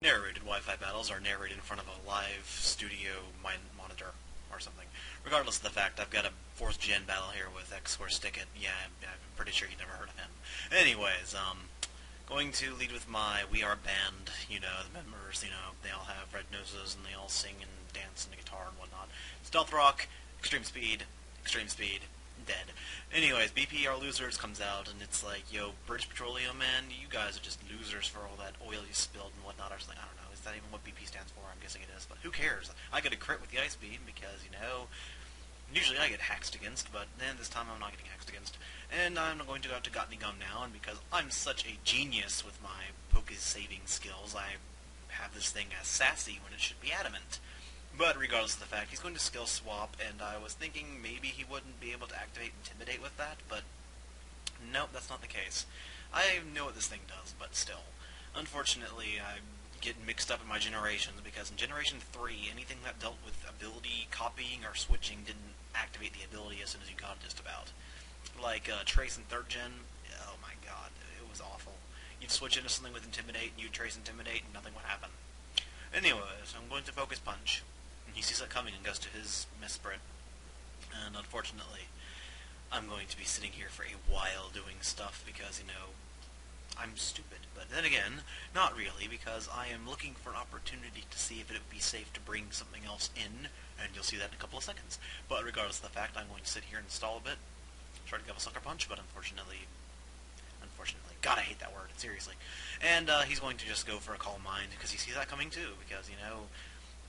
Narrated Wi-Fi battles are narrated in front of a live studio monitor or something. Regardless of the fact, I've got a 4th gen battle here with XSquareStickIt. Yeah, I'm pretty sure you never heard of him. Anyways, going to lead with my We Are Band. You know, the members, they all have red noses and they all sing and dance on the guitar and whatnot. Stealth Rock, Extreme Speed, dead. Anyways, BP Are Losers comes out, and it's like, yo, British Petroleum, man, you guys are just losers for all that oil you spilled and whatnot. I was like, I don't know, is that even what BP stands for? I'm guessing it is, but who cares? I get a crit with the Ice Beam because, usually I get haxed against, but then this time I'm not getting haxed against. And I'm going to go out to Got Me Gum now, and because I'm such a genius with my Poke's saving skills, I have this thing as sassy when it should be adamant. But regardless of the fact, he's going to skill swap, and I was thinking maybe he wouldn't be able to activate Intimidate with that, but nope, that's not the case. I know what this thing does, but still. Unfortunately, I get mixed up in my generations, because in Generation 3, anything that dealt with ability copying or switching didn't activate the ability as soon as you got it just about. Like Trace in 3rd Gen, oh my god, it was awful. You'd switch into something with Intimidate, and you'd Trace Intimidate, and nothing would happen. Anyways, I'm going to Focus Punch. He sees it coming and goes to his Mesprit. And unfortunately, I'm going to be sitting here for a while doing stuff because, I'm stupid. But then again, not really, because I am looking for an opportunity to see if it would be safe to bring something else in, and you'll see that in a couple of seconds. But regardless of the fact, I'm going to sit here and stall a bit, try to give a Sucker Punch, but unfortunately, God, I hate that word, seriously. And he's going to just go for a Calm Mind, because he sees that coming too, because,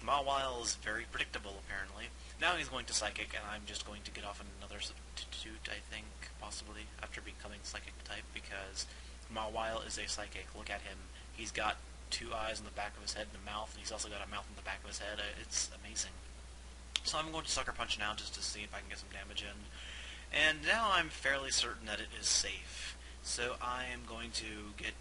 Mawile is very predictable, apparently. Now he's going to Psychic, and I'm just going to get off another substitute, I think, possibly, after becoming Psychic type, because Mawile is a Psychic. Look at him. He's got 2 eyes on the back of his head and a mouth, and he's also got a mouth on the back of his head. It's amazing. So I'm going to Sucker Punch now, just to see if I can get some damage in. And now I'm fairly certain that it is safe. So I am going to get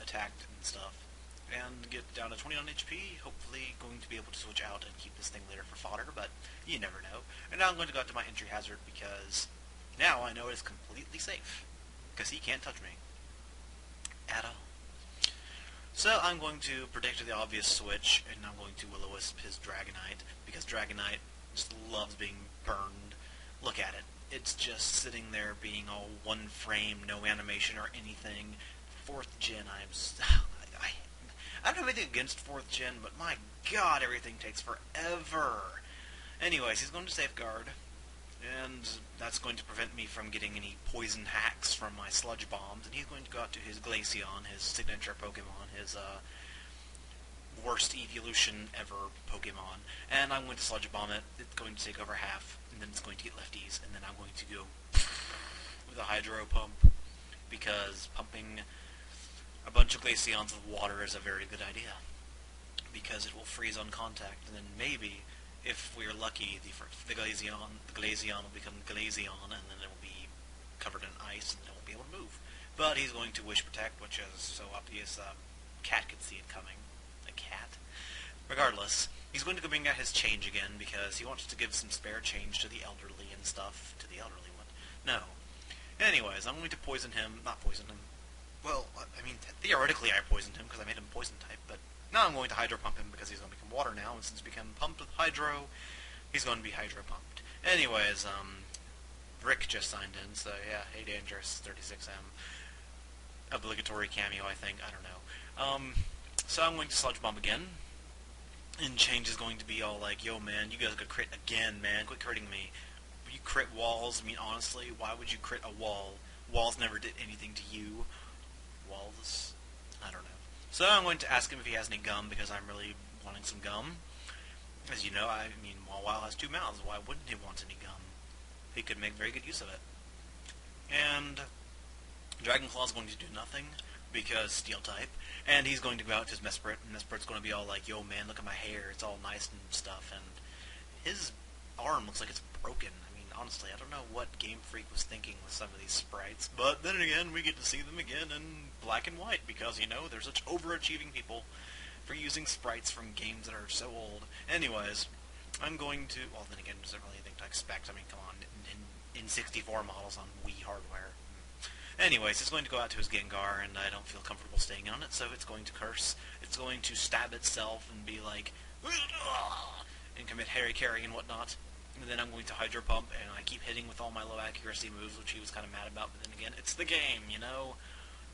attacked and stuff, and get down to 29 HP, hopefully going to be able to switch out and keep this thing later for fodder, but you never know. And now I'm going to go out to my Entry Hazard, because now I know it is completely safe, because he can't touch me. At all. So I'm going to predict the obvious switch, and I'm going to Will-O-Wisp his Dragonite, because Dragonite just loves being burned. Look at it. It's just sitting there being all one frame, no animation or anything. 4th Gen, I don't have anything against 4th Gen, but my god, everything takes forever. Anyways, he's going to Safeguard, and that's going to prevent me from getting any poison hacks from my Sludge Bombs, and he's going to go out to his Glaceon, his signature Pokemon, his worst evolution ever Pokemon, and I'm going to Sludge Bomb it. It's going to take over half, and then it's going to get lefties, and then I'm going to go with a Hydro Pump, because pumping a bunch of Glaceons with water is a very good idea, because it will freeze on contact, and then maybe, if we're lucky, the Glaceon will become Glaceon, and then it will be covered in ice, and it won't be able to move. But he's going to Wish Protect, which is so obvious, Cat could see it coming. A cat? Regardless, he's going to go bring out his change again, because he wants to give some spare change to the elderly and stuff. To the elderly one. No. Anyways, I'm going to poison him. Not poison him. Well, I mean, theoretically I poisoned him because I made him poison type, but now I'm going to Hydro Pump him because he's going to become water now, and since he's become pumped with Hydro, he's going to be Hydro Pumped. Anyways, Rick just signed in, so yeah, hey Dangerous, 36M. Obligatory cameo, I think, I don't know. So I'm going to Sludge Bomb again, and Change is going to be all like, yo man, you guys got crit again, man, quit critting me. You crit walls, I mean, honestly, why would you crit a wall? Walls never did anything to you. Walls? I don't know. So I'm going to ask him if he has any gum, because I'm really wanting some gum. As you know, I mean, Mawile has 2 mouths, why wouldn't he want any gum? He could make very good use of it. And Dragon Claw's going to do nothing, because Steel type, and he's going to go out to his Mesprit, and Mesprit's going to be all like, yo man, look at my hair, it's all nice and stuff, and his arm looks like it's broken. Honestly, I don't know what Game Freak was thinking with some of these sprites, but then again, we get to see them again in black and white, because, they're such overachieving people for using sprites from games that are so old. Anyways, I'm going to, well, then again, there's not really anything to expect. I mean, come on, in 64 models on Wii hardware. Anyways, it's going to go out to his Gengar, and I don't feel comfortable staying on it, so it's going to curse. It's going to stab itself and be like, and commit Harry Carry and whatnot. And then I'm going to Hydro Pump, and I keep hitting with all my low accuracy moves, which he was kind of mad about, but then again, it's the game, you know?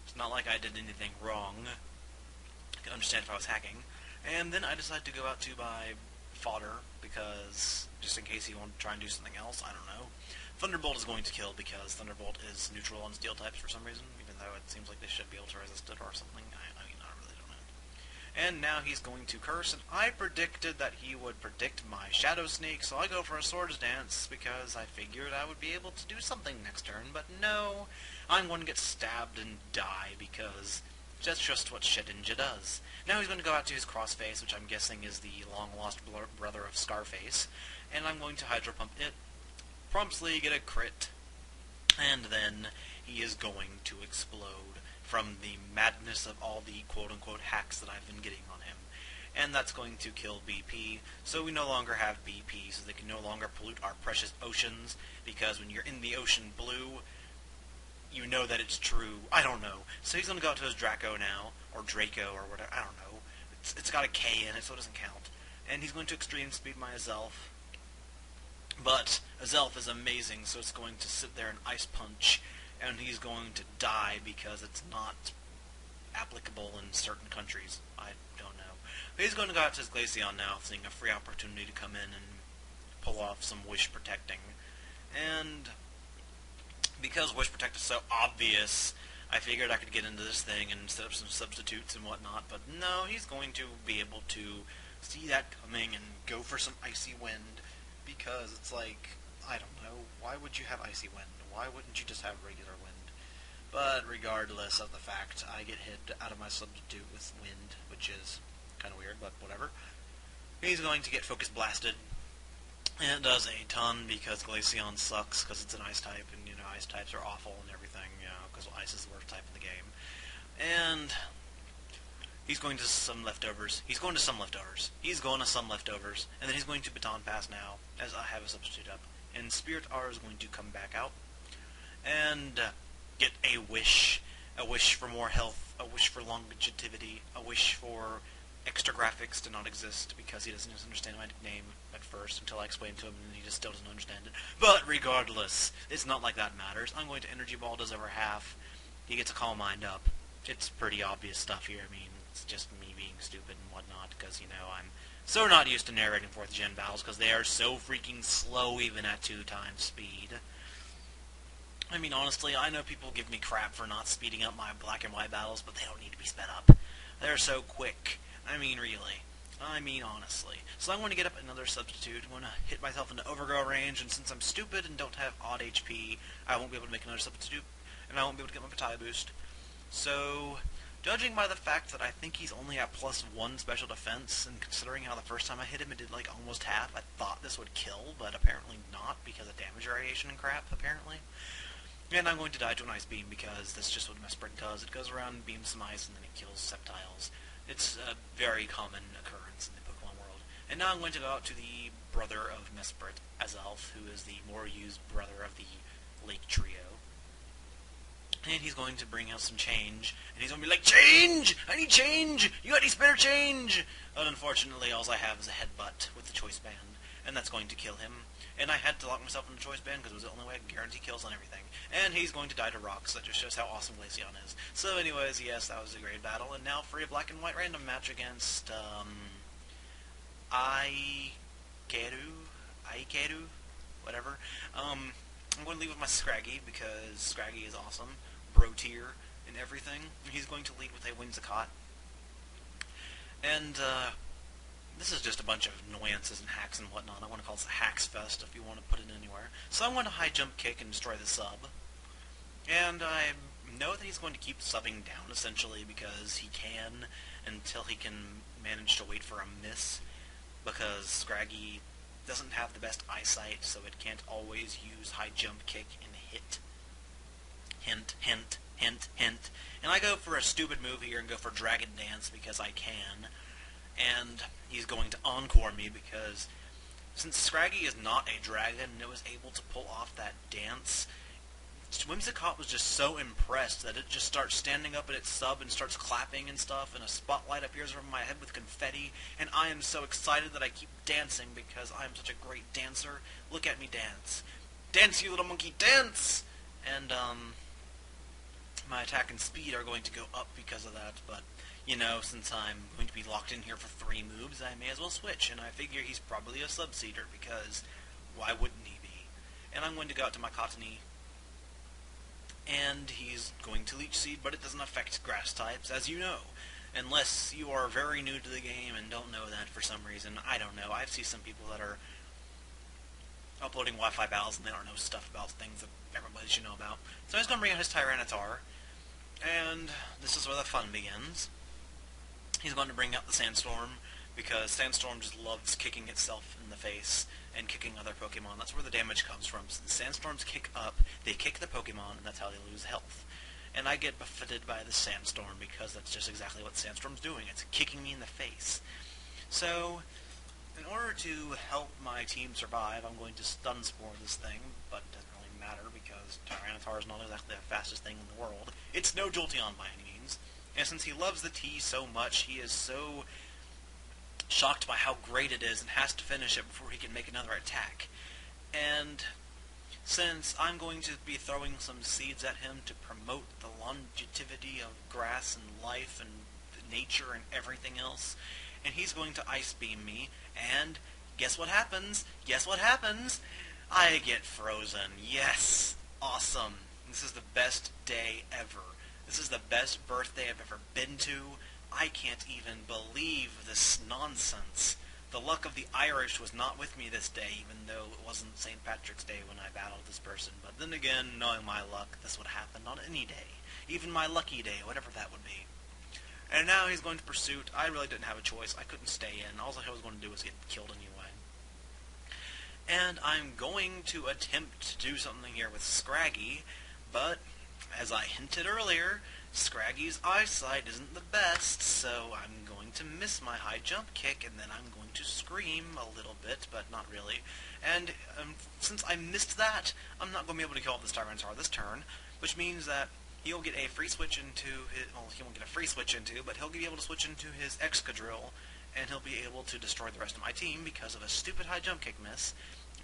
It's not like I did anything wrong. I can understand if I was hacking. And then I decided to go out to buy fodder, because, just in case he wanted to try and do something else, I don't know. Thunderbolt is going to kill, because Thunderbolt is neutral on steel types for some reason, even though it seems like they should be able to resist it or something. I mean, I really don't know. And now he's going to curse, and I predicted that he would predict my Shadow Sneak, so I go for a Swords Dance, because I figured I would be able to do something next turn, but no, I'm going to get stabbed and die, because that's just what Shedinja does. Now he's going to go out to his Crossface, which I'm guessing is the long-lost brother of Scarface, and I'm going to Hydro Pump it, promptly get a crit, and then he is going to explode from the madness of all the quote-unquote hacks that I've been getting on him. And that's going to kill BP, so we no longer have BP, so they can no longer pollute our precious oceans, because when you're in the ocean blue, you know that it's true. I don't know. So he's going to go out to his Draco now, or Draco, or whatever, I don't know. It's got a K in it, so it doesn't count. And he's going to Extreme Speed my Azelf. But Azelf is amazing, so it's going to sit there and Ice Punch, and he's going to die because it's not applicable in certain countries. I don't know. But he's going to go out to his Glaceon now, seeing a free opportunity to come in and pull off some Wish Protecting. And because Wish Protect is so obvious, I figured I could get into this thing and set up some substitutes and whatnot, but no, he's going to be able to see that coming and go for some Icy Wind, because it's like, I don't know, why would you have Icy Wind? Why wouldn't you just have regular Wind? But regardless of the fact, I get hit out of my substitute with Wind, which is kind of weird, but whatever. He's going to get Focus Blasted, and it does a ton because Glaceon sucks because it's an Ice type, and you know, Ice types are awful and everything, you know, because Ice is the worst type in the game. And he's going to some leftovers. He's going to some leftovers. He's going to some leftovers. And then he's going to Baton Pass now, as I have a substitute up. And Spirit R is going to come back out and get a wish. A wish for more health, a wish for longevity, a wish for extra graphics to not exist, because he doesn't understand my nickname at first until I explain to him, and he just still doesn't understand it. But regardless, it's not like that matters. I'm going to Energy Ball, does over half. He gets a Calm Mind up. It's pretty obvious stuff here. I mean, it's just me being stupid and whatnot, because, you know, I'm so not used to narrating 4th Gen battles, because they are so freaking slow even at 2 times speed. I mean, honestly, I know people give me crap for not speeding up my black and white battles, but they don't need to be sped up. They're so quick. I mean, really. I mean, honestly. So I'm going to get up another substitute. I'm going to hit myself into Overgrow range, and since I'm stupid and don't have odd HP, I won't be able to make another substitute, and I won't be able to get my Battalion boost. So, judging by the fact that I think he's only at +1 special defense, and considering how the first time I hit him it did like almost half, I thought this would kill, but apparently not, because of damage variation and crap, apparently. And I'm going to die to an Ice Beam, because that's just what Mesprit does. It goes around and beams some ice, and then it kills Sceptiles. It's a very common occurrence in the Pokemon world. And now I'm going to go out to the brother of Mesprit, Azelf, who is the more used brother of the Lake Trio. And he's going to bring out some change, and he's going to be like, "Change! I need change! You got any spare change?" But unfortunately, all I have is a Headbutt with the Choice Band, and that's going to kill him. And I had to lock myself in the Choice Band because it was the only way I could guarantee kills on everything. And he's going to die to rocks. That just shows how awesome Glaceon is. So anyways, yes, that was a great battle. And now for a black and white random match against, Aikeru? Whatever. I'm going to leave with my Scraggy, because Scraggy is awesome. Bro tier and everything. He's going to lead with a Whimsicott. And, this is just a bunch of annoyances and hacks and whatnot. I want to call this a Haxfest if you want to put it anywhere. So I'm going to high jump kick and destroy the sub. And I know that he's going to keep subbing down, essentially, because he can, until he can manage to wait for a miss, because Scraggy doesn't have the best eyesight, so it can't always use high jump kick and hit. Hint, hint, hint, hint. And I go for a stupid move here and go for Dragon Dance because I can. And he's going to encore me because since Scraggy is not a dragon and it was able to pull off that dance, Whimsicott was just so impressed that it just starts standing up at its sub and starts clapping and stuff, and a spotlight appears over my head with confetti, and I am so excited that I keep dancing because I am such a great dancer. Look at me dance. Dance, you little monkey, dance! And, my attack and speed are going to go up because of that, but, you know, since I'm going to be locked in here for 3 moves, I may as well switch, and I figure he's probably a sub-seeder, because why wouldn't he be? And I'm going to go out to my Cottony, and he's going to Leech Seed, but it doesn't affect grass types, as you know. Unless you are very new to the game and don't know that for some reason. I don't know. I've seen some people that are uploading Wi-Fi battles and they don't know stuff about things that everybody should know about. So he's going to bring out his Tyranitar, and this is where the fun begins. He's going to bring out the Sandstorm, because Sandstorm just loves kicking itself in the face and kicking other Pokemon. That's where the damage comes from. Since Sandstorms kick up, they kick the Pokemon, and that's how they lose health. And I get buffeted by the Sandstorm, because that's just exactly what Sandstorm's doing. It's kicking me in the face. So, in order to help my team survive, I'm going to Stun Spore this thing, but it doesn't really matter, because Tyranitar is not exactly the fastest thing in the world. It's no Jolteon by any means. And since he loves the T so much, he is so shocked by how great it is and has to finish it before he can make another attack. And since I'm going to be throwing some seeds at him to promote the longevity of grass and life and nature and everything else, and he's going to Ice Beam me, and guess what happens? Guess what happens? I get frozen. Yes! Awesome. This is the best day ever. This is the best birthday I've ever been to. I can't even believe this nonsense. The luck of the Irish was not with me this day, even though it wasn't St. Patrick's Day when I battled this person. But then again, knowing my luck, this would happen on any day. Even my lucky day, whatever that would be. And now he's going to Pursuit. I really didn't have a choice. I couldn't stay in. All I was going to do was get killed anyway. And I'm going to attempt to do something here with Scraggy, but as I hinted earlier, Scraggy's eyesight isn't the best, so I'm going to miss my high jump kick, and then I'm going to scream a little bit, but not really. And since I missed that, I'm not going to be able to kill off this Tyranitar this turn, which means that he'll get a free switch into his, well, he won't get a free switch into, but he'll be able to switch into his Excadrill, and he'll be able to destroy the rest of my team because of a stupid high jump kick miss.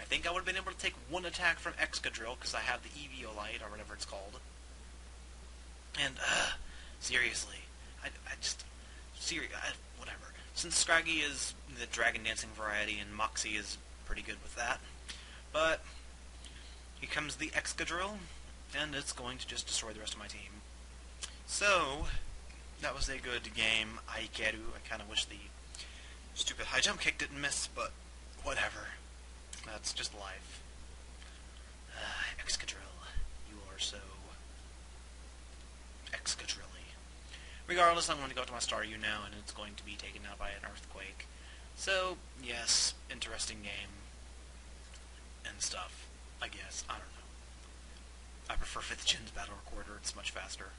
I think I would have been able to take one attack from Excadrill, because I have the Eviolite, or whatever it's called. And, seriously, whatever. Since Scraggy is the Dragon Dancing variety, and Moxie is pretty good with that, but here comes the Excadrill, and it's going to just destroy the rest of my team. So, that was a good game, Aikeru. I kind of wish the stupid high jump kick didn't miss, but whatever. That's just life. Excadrill, you are so Excadrilly. Regardless, I'm going to go to my Staryu now, and it's going to be taken out by an Earthquake. So, yes, interesting game. And stuff, I guess. I don't know. I prefer 5th Gen's Battle Recorder, it's much faster.